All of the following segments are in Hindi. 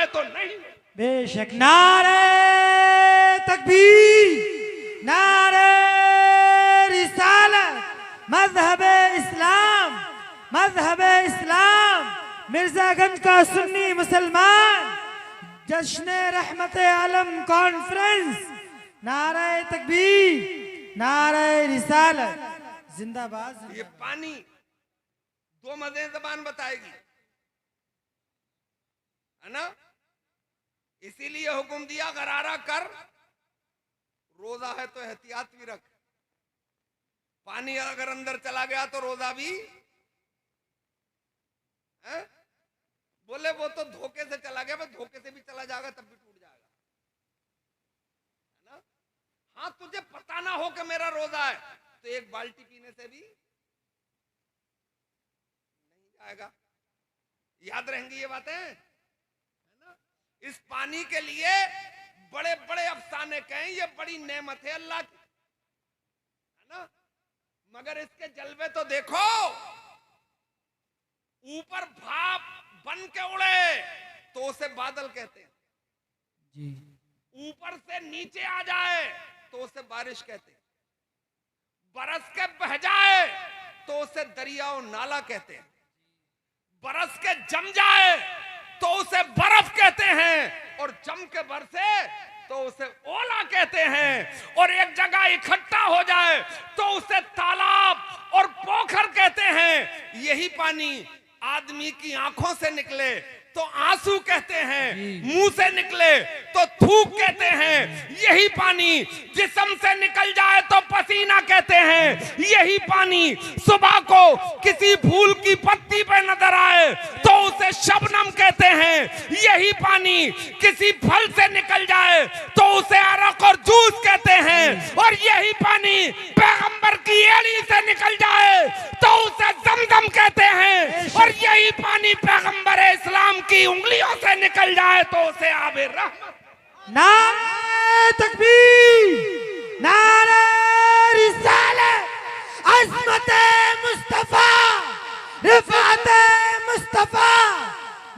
है तो नहीं। बेशक। नारे तकबीर, नारे रिसालत, मजहबे इस्लाम, मजहबे इस्लाम, मिर्जागंज का सुन्नी मुसलमान, जश्न रहमत आलम कॉन्फ्रेंस, नारे तकबीर, नारे रिसालत, जिंदाबाद। ये पानी दो मजे जबान बताएगी, है ना। इसीलिए हुक्म दिया गरारा कर, रोजा है तो एहतियात भी रख। पानी अगर अंदर चला गया तो रोजा भी है? बोले वो तो धोखे से चला गया, धोखे से भी चला जाएगा तब भी टूट जाएगा, है ना। हाँ, तुझे पता ना हो कि मेरा रोजा है तो एक बाल्टी पीने से भी नहीं जाएगा। याद रहेंगी ये बातें, है ना। इस पानी के लिए बड़े बड़े अफसाने कहें, ये बड़ी नेमत है अल्लाह की, है ना। मगर इसके जलवे तो देखो, ऊपर भाप बन के उड़े तो उसे बादल कहते हैं जी। ऊपर से नीचे आ जाए तो उसे बारिश कहते हैं, बरस के बह जाए तो उसे दरिया और नाला कहते हैं, बरस के जम जाए तो उसे बर्फ कहते हैं, और जम के बरसे तो उसे ओला कहते हैं, और एक जगह इकट्ठा हो जाए तो उसे तालाब और पोखर कहते हैं। यही पानी आदमी की आंखों से निकले तो आंसू कहते हैं, मुंह से निकले तो थूक कहते हैं। यही पानी जिस्म से निकल जाए तो पसीना कहते हैं। यही पानी सुबह को किसी फूल की पत्ती पे नजर आए तो उसे शबनम कहते हैं। यही पानी किसी फल से निकल जाए तो उसे अरक और जूस कहते हैं, और यही पानी पैगंबर की एड़ी से निकल जाए तो उसे जमजम कहते हैं, और यही पानी पैगंबर इस्लाम की उंगलियों से निकल जाए तो उसे आबे रहमत। नारे तकबीर, नारे रिसालत, अज़मत मुस्तफा, रिफात मुस्तफा,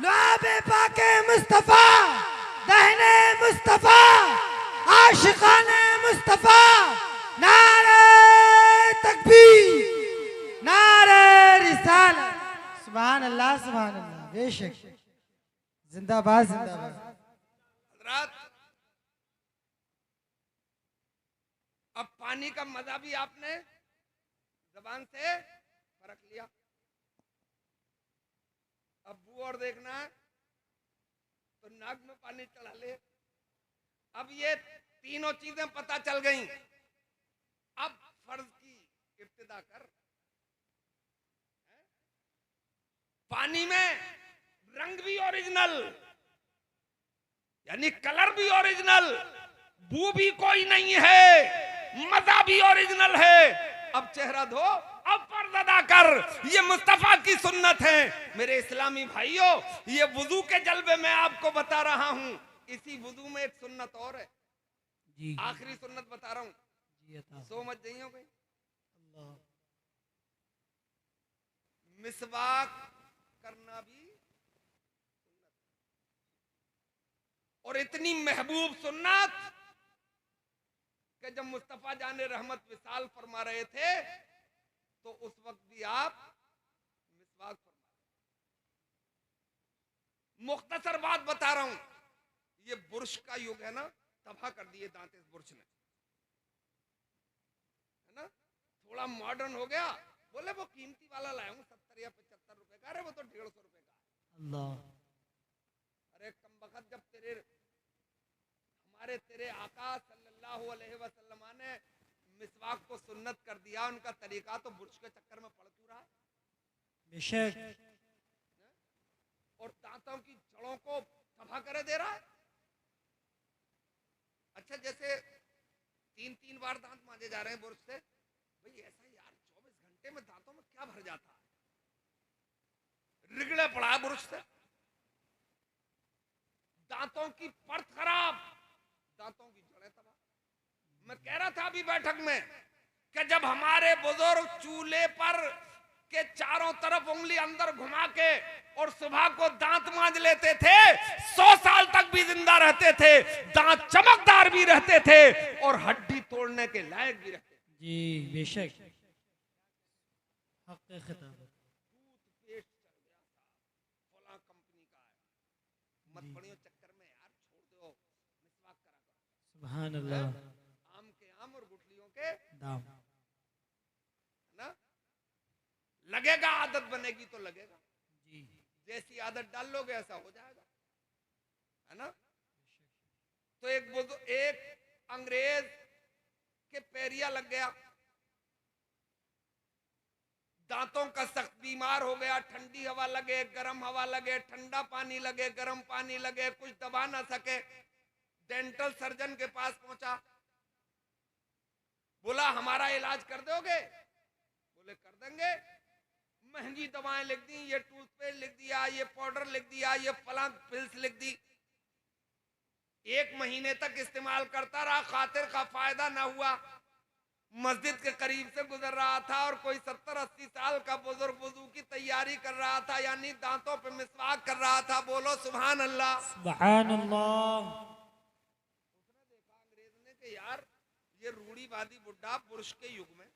लुआबे पाके मुस्तफा, दहने मुस्तफा, आशिकाने मुस्तफा। नारे तकबीर, नारे रिसालत। सुभान अल्लाह, सुभान अल्लाह। बेशक, जिंदाबाद, जिंदाबाद। हज़रात, अब पानी का मजा भी आपने जबान से परख लिया। अब बू और देखना है तो नाक में पानी चढ़ा ले। अब ये तीनों चीजें पता चल गईं। अब फर्ज की इब्तिदा कर। पानी में रंग भी ओरिजिनल, यानी कलर भी ओरिजिनल, बू भी कोई नहीं है, मजा भी ओरिजिनल है। अब चेहरा धो, अब पर्दा अदा कर। ये मुस्तफा की सुन्नत है। मेरे इस्लामी भाइयों, ये वुजू के जलवे में आपको बता रहा हूं। इसी वुजू में एक सुन्नत और है जी। आखिरी सुन्नत बता रहा हूं, सो मत जाइए कोई। मिसवाक करना भी सुन्नत, और इतनी महबूब सुन्नत कि जब मुस्तफा जाने रहमत विसाल फरमा रहे थे तो उस वक्त भी आप मिसवाक फरमा रहे। मुख्तसर बात बता रहा हूं, ये बुर्श का युग है ना, तबाह कर दिए दांत इस बुर्श ने, है ना। थोड़ा मॉडर्न हो गया, बोले वो कीमती वाला लाया हूं 70 या 75 रुपए का। अरे वो तो 150 रुपए का है। अल्लाह। अरे कमबख्त, जब तेरे आका सल्लल्लाहु अलैहि वसल्लम ने मिसवाक को सुन्नत कर दिया, उनका तरीका, तो बुर्श के चक्कर में पड़ क्यों रहा है? बेशक। और दांतों की जड़ों को तबाह करे दे रहा है। अच्छा, जैसे 3-3 बार दांत मांजे जा रहे हैं बुर्श से, भाई ऐसा यार 24 घंटे में दांतों में क्या भर जाता है? रिगड़े पड़ा है बुर्श से, दांतों की परत खराब, दांतों की जड़ें तबाह। मैं कह रहा था अभी बैठक में कि जब हमारे बुजुर्ग चूल्हे पर के चारों तरफ उंगली अंदर घुमा के और सुबह को दांत मांज लेते थे, 100 साल भी जिंदा रहते थे, दांत चमकदार भी रहते थे और हड्डी तोड़ने के लायक भी रहते थे। जी बेशक हक खिताब टूथपेस्ट चल गया था, फला कंपनी का है, मत पढ़ियो चक्कर में यार, छोड़ दो, मिसवाक करा करो। सुभान अल्लाह। आम के आम और गुठलियों के दाम ना, लगेगा, आदत बनेगी तो लगेगा, जी जैसी आदत डाल लोगे ऐसा हो जाएगा, है ना। तो एक अंग्रेज के पैरिया लग गया, दांतों का सख्त बीमार हो गया, ठंडी हवा लगे, गर्म हवा लगे, ठंडा पानी लगे, गर्म पानी लगे, कुछ दबा ना सके। डेंटल सर्जन के पास पहुंचा, बोला हमारा इलाज कर दोगे? बोले कर देंगे। महंगी दवाएं लिख दी, ये टूथपेस्ट लिख दिया, ये पाउडर लिख दिया, ये फलां पिल्स लिख दी। 1 महीने तक इस्तेमाल करता रहा, खातिर का फायदा ना हुआ। मस्जिद के करीब से गुजर रहा था और कोई 70-80 साल का बुजुर्ग वुजू की तैयारी कर रहा था, यानी दांतों पे मिसवाक कर रहा था। बोलो सुभान अल्लाह। सुभान अल्लाह। उसने देखा अंग्रेज ने कि यार ये रूढ़ीवादी बुड्ढा पुरुष के युग में,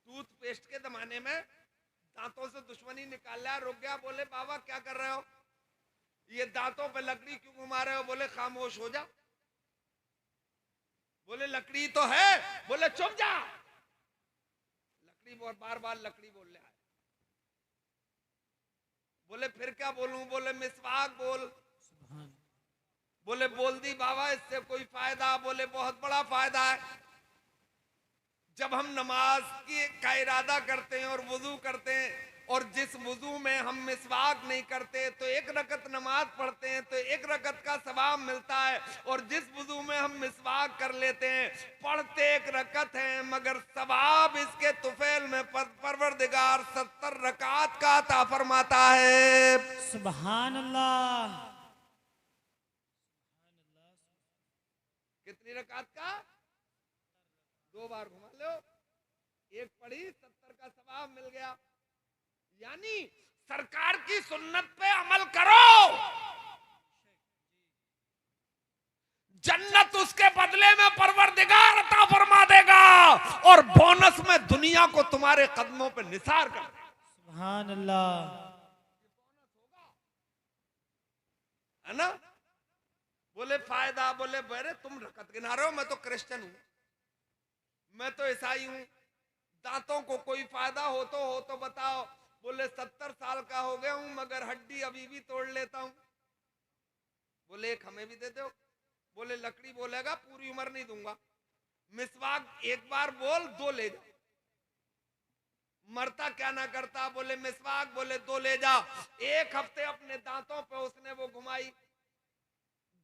टूथपेस्ट के जमाने में दांतों से दुश्मनी निकाल लिया, रुक गया। बोले बाबा क्या कर रहे हो, ये दांतों पे लकड़ी क्यों घुमा रहे हो? बोले खामोश हो जा। बोले लकड़ी तो है। बोले चुप जा। लकड़ी बार बार लकड़ी बोल रहा है। बोले फिर क्या बोलूं? बोले मिसवाक बोल। सुभान बोले बोल दी बाबा, इससे कोई फायदा? बोले बहुत बड़ा फायदा है। जब हम नमाज का इरादा करते हैं और वुजू करते हैं, और जिस वुजू में हम मिसवाक नहीं करते तो 1 रकत नमाज पढ़ते हैं तो 1 रकत का सवाब मिलता है, और जिस वुजू में हम मिसवाक कर लेते हैं, पढ़ते 1 रकत है मगर सवाब इसके तुफैल में परवरदिगार 70 रकात का अता फरमाता है। सुभान अल्लाह। कितनी रकात का? 2 बार घुमा लो, 1 पढ़ी 70 का सवाब मिल गया। यानी सरकार की सुन्नत पे अमल करो, जन्नत उसके बदले में परवरदिगार अता फरमा देगा, और बोनस में दुनिया को तुम्हारे कदमों पे निसार कर देगा। सुभान अल्लाह। है ना। बोले फायदा? बोले बेरे तुम रकत गिना रहे हो, मैं तो क्रिश्चियन हूं, मैं तो ईसाई हूं, दांतों को कोई फायदा हो तो बताओ। बोले 70 साल का हो गया हूं मगर हड्डी अभी भी तोड़ लेता हूं। बोले एक हमें भी दे दो। बोले लकड़ी बोलेगा पूरी उम्र नहीं दूंगा। मिसवाक 1 बार बोल 2 ले जा। मरता क्या ना करता? बोले मिसवाक। बोले 2 ले जा। 1 हफ्ते अपने दांतों पे उसने वो घुमाई,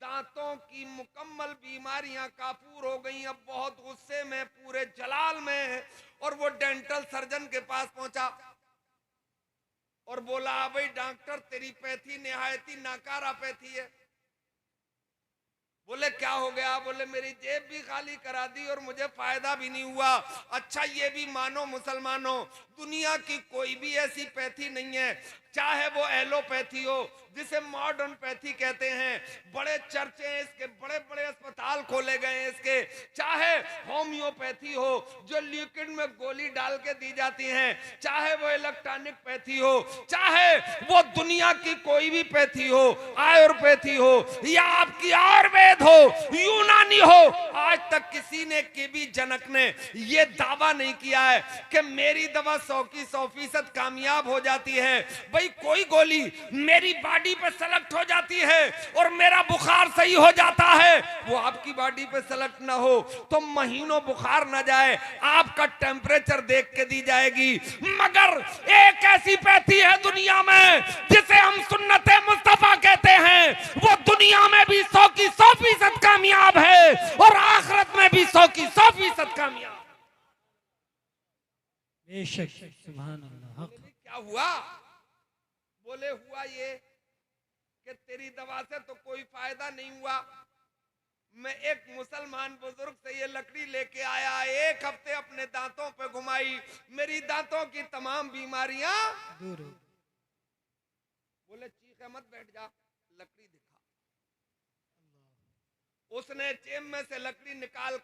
दांतों की मुकम्मल बीमारियां काफूर हो गई। अब बहुत गुस्से में, पूरे जलाल में, और वो डेंटल सर्जन के पास पहुंचा और बोला भाई डॉक्टर तेरी पैथी निहायती नाकारा पैथी है। बोले क्या हो गया? बोले मेरी जेब भी खाली करा दी और मुझे फायदा भी नहीं हुआ। अच्छा ये भी मानो मुसलमानों, दुनिया की कोई भी ऐसी पैथी नहीं है, चाहे वो एलोपैथी हो जिसे मॉडर्न पैथी कहते हैं, बड़े चर्चे हैं इसके, बड़े बड़े अस्पताल खोले गए हैं इसके, चाहे होम्योपैथी हो जो लिक्विड में गोली डाल के दी जाती हैं, चाहे वो इलेक्ट्रॉनिक पैथी हो, चाहे वो दुनिया की कोई भी पैथी हो, आयुर्वेदी हो या आपकी आयुर्वेद हो, यूनानी हो, आज तक किसी ने के भी जनक ने ये दावा नहीं किया है कि मेरी दवा 100 की 100% कामयाब हो जाती है। भाई कोई गोली मेरी बॉडी पे सेलेक्ट हो जाती है और मेरा बुखार सही हो जाता है, वो आपकी बॉडी पे सेलेक्ट ना हो तो महीनों बुखार ना जाए, आपका टेम्परेचर देख के दी जाएगी। मगर एक ऐसी पैथी है दुनिया में जिसे हम सुन्नते मुस्तफा कहते हैं, वो दुनिया में भी 100 की 100% कामयाब है और आखिरत में भी 100 की 100% कामयाब। बेशक सुभान अल्लाह। क्या हुआ? बोले हुआ ये कि तेरी दवा से तो कोई फायदा नहीं हुआ। मैं एक मुसलमान बुजुर्ग से ये लकड़ी लेके आया, 1 हफ्ते अपने दांतों पे घुमाई, मेरी दांतों की तमाम बीमारियां दूर हो। बोले चीखे मत, बैठ जा, लकड़ी दिखा। उसने जेब में से लकड़ी निकाल के